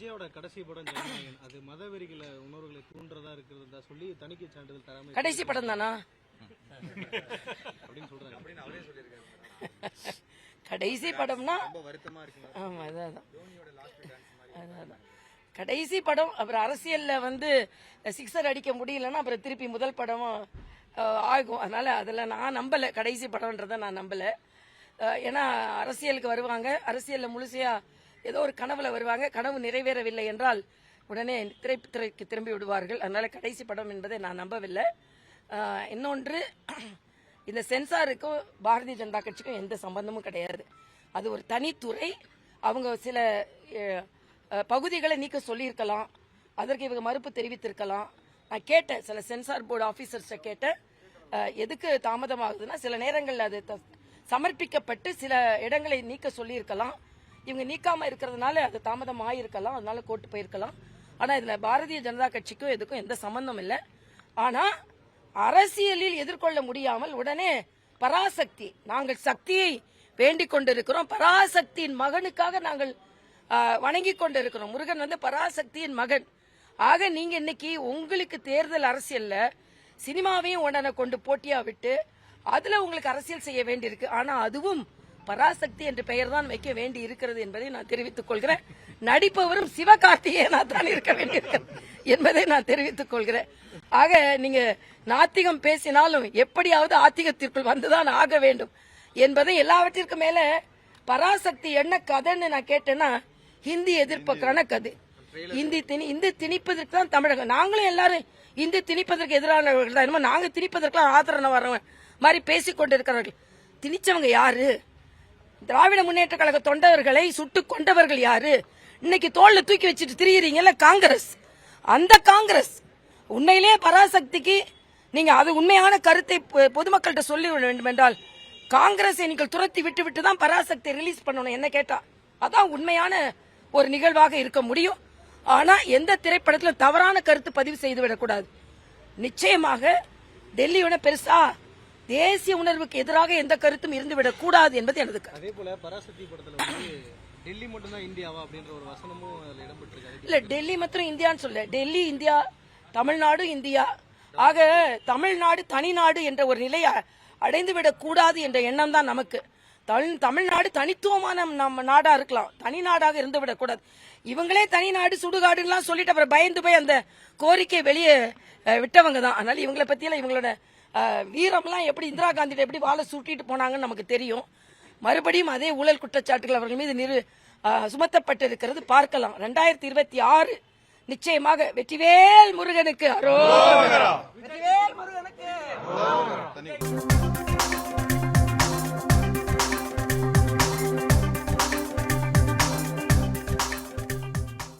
விஜயோட கடைசி படம் ஜனநாயகன் அது மதவெறிகளை உணர்வுகளை தூண்டுறதா இருக்கிறதா சொல்லி தணிக்கை சான்றிதழ் தராம கடைசி படம் தானா அப்படின்னு சொல்றாங்க அப்படின்னு அவரே சொல்லியிருக்காரு. கடைசி படம்னா ரொம்ப வருத்தமா இருக்கு. ஆமா அதான் கடைசி படம். அப்புறம் அரசியல்ல வந்து சிக்ஸர் அடிக்க முடியலன்னா அப்புறம் திருப்பி முதல் படமும் ஆகும். அதனால அதில் நான் நம்பலை, கடைசி படம்ன்றதை நான் நம்பலை. ஏன்னா அரசியலுக்கு வருவாங்க, அரசியலில் முழுசையா ஏதோ ஒரு கனவுல வருவாங்க, கனவு நிறைவேறவில்லை என்றால் உடனே திரைக்கு திரும்பி விடுவார்கள். அதனால கடைசி படம் என்பதை நான் நம்பவில்லை. இன்னொன்று, இந்த சென்சாருக்கும் பாரதிய ஜனதா கட்சிக்கும் எந்த சம்பந்தமும் கிடையாது. அது ஒரு தனித்துறை. அவங்க சில பகுதிகளை நீக்க சொல்லியிருக்கலாம், அதற்கு இவங்க மறுப்பு தெரிவித்திருக்கலாம். நான் கேட்டேன், சில சென்சார் போர்டு ஆபீசர்ஸை கேட்டேன், எதுக்கு தாமதமாகுதுன்னா சில நேரங்களில் அது சமர்ப்பிக்கப்பட்டு சில இடங்களை நீக்க சொல்லியிருக்கலாம், இவங்க நீக்காம இருக்கிறதுனால அது தாமதம் ஆயிருக்கலாம், அதனால கோர்ட்டு போயிருக்கலாம். ஆனா இதுல பாரதிய ஜனதா கட்சிக்கும் எதுக்கும் எந்த சம்பந்தம் இல்லை. ஆனா அரசியலில் எதிர்கொள்ள முடியாமல் உடனே பராசக்தி, நாங்கள் சக்தியை வேண்டிக் கொண்டிருக்கிறோம், பராசக்தியின் மகனுக்காக நாங்கள் வணங்கி கொண்டிருக்கிறோம். முருகன் வந்து பராசக்தியின் மகன். ஆக நீங்க இன்னைக்கு உங்களுக்கு தேர்தல் அரசியல்ல சினிமாவையும் உடனே கொண்டு போட்டியா விட்டு அதுல உங்களுக்கு அரசியல் செய்ய வேண்டி இருக்கு. ஆனா அதுவும் பராசக்தி என்ற பெயர் தான் வைக்க வேண்டி இருக்கிறது என்பதை நான் தெரிவித்துக் கொள்கிறேன். நடிப்பவரும் சிவகார்த்திகேயனா தான் இருக்க வேண்டியிருக்கிறது என்பதை நான் தெரிவித்துக் கொள்கிறேன். ஆக நீங்க நாத்திகம் பேசினாலும் எப்படியாவது ஆத்திகத்திற்குள் வந்துதான் ஆக வேண்டும் என்பதை, எல்லாவற்றிற்கும் மேல பராசக்தி என்ன கதைன்னு நான் கேட்டேன்னா ஹிந்தி எதிர்ப்புக்கான கதை. இந்தி திணிப்பதற்கு தான் தமிழகம். நாங்களும் எல்லாரும் இந்தி திணிப்பதற்கு எதிரானவர்கள் தான். என்னமோ நாங்க திணிப்பதற்கெல்லாம் ஆதரவு வர மாதிரி பேசிக் கொண்டிருக்கிறார்கள். திணிச்சவங்க யாரு? திராவிட முன்னேற்ற கழக தொண்டர்களை சுட்டு கொண்டவர்கள் யாரு? இன்னைக்கு தோல்ல தூக்கி வச்சுட்டு திரியுறீங்கல்ல காங்கிரஸ், அந்த காங்கிரஸ். உண்மையிலேயே பராசக்திக்கு நீங்க அது உண்மையான கருத்தை பொதுமக்கள்கிட்ட சொல்லி வேண்டும் என்றால் காங்கிரஸை நீங்கள் துரத்தி விட்டு தான் பராசக்தியை ரிலீஸ் பண்ணணும். என்ன கேட்டா அதான் உண்மையான ஒரு நிகழ்வாக இருக்க முடியும். ஆனா எந்த திரைப்படத்திலும் தவறான கருத்து பதிவு செய்து விடக்கூடாது. நிச்சயமாக டெல்லியோட பெருசா தேசிய உணர்வுக்கு எதிராக எந்த கருத்தும் இருந்துவிடக் கூடாது என்பது எனது. அதே போல பராசக்தி படத்துல வந்து டெல்லி மட்டும்தான் இந்தியாவா அப்படின்ற ஒரு வசனமும் அதுல இடம்பெற்றிருக்காரு. இல்ல, டெல்லி மாத்திரம் இந்தியான்னு சொல்ல, டெல்லி இந்தியா, தமிழ்நாடு இந்தியா. ஆக தமிழ்நாடு தனிநாடு என்ற ஒரு நிலையை அடைந்துவிடக் கூடாது என்ற எண்ணம் தான் நமக்கு. தமிழ்நாடு தனித்துவமான நம்ம நாடா இருக்கலாம், தனி நாடாக இருந்து விடக்கூடாது. இவங்களே தனிநாடு சுடுகாடுலாம் சொல்லிட்டு அப்புறம் பயந்து போய் அந்த கோரிக்கை வெளியே விட்டவங்க தான். அதனால இவங்களை பத்தியெல்லாம் இவங்களோட வீரம்லாம் எப்படி இந்திரா காந்தி எப்படி வாழை சுட்டிட்டு போனாங்கன்னு நமக்கு தெரியும். மறுபடியும் அதே ஊழல் குற்றச்சாட்டுகள் அவர்கள் மீது சுமத்தப்பட்டிருக்கிறது பார்க்கலாம். 2026 நிச்சயமாக வெற்றிவேல் முருகனுக்கு அரோகரா. வெற்றிவேல் முருகனுக்கு.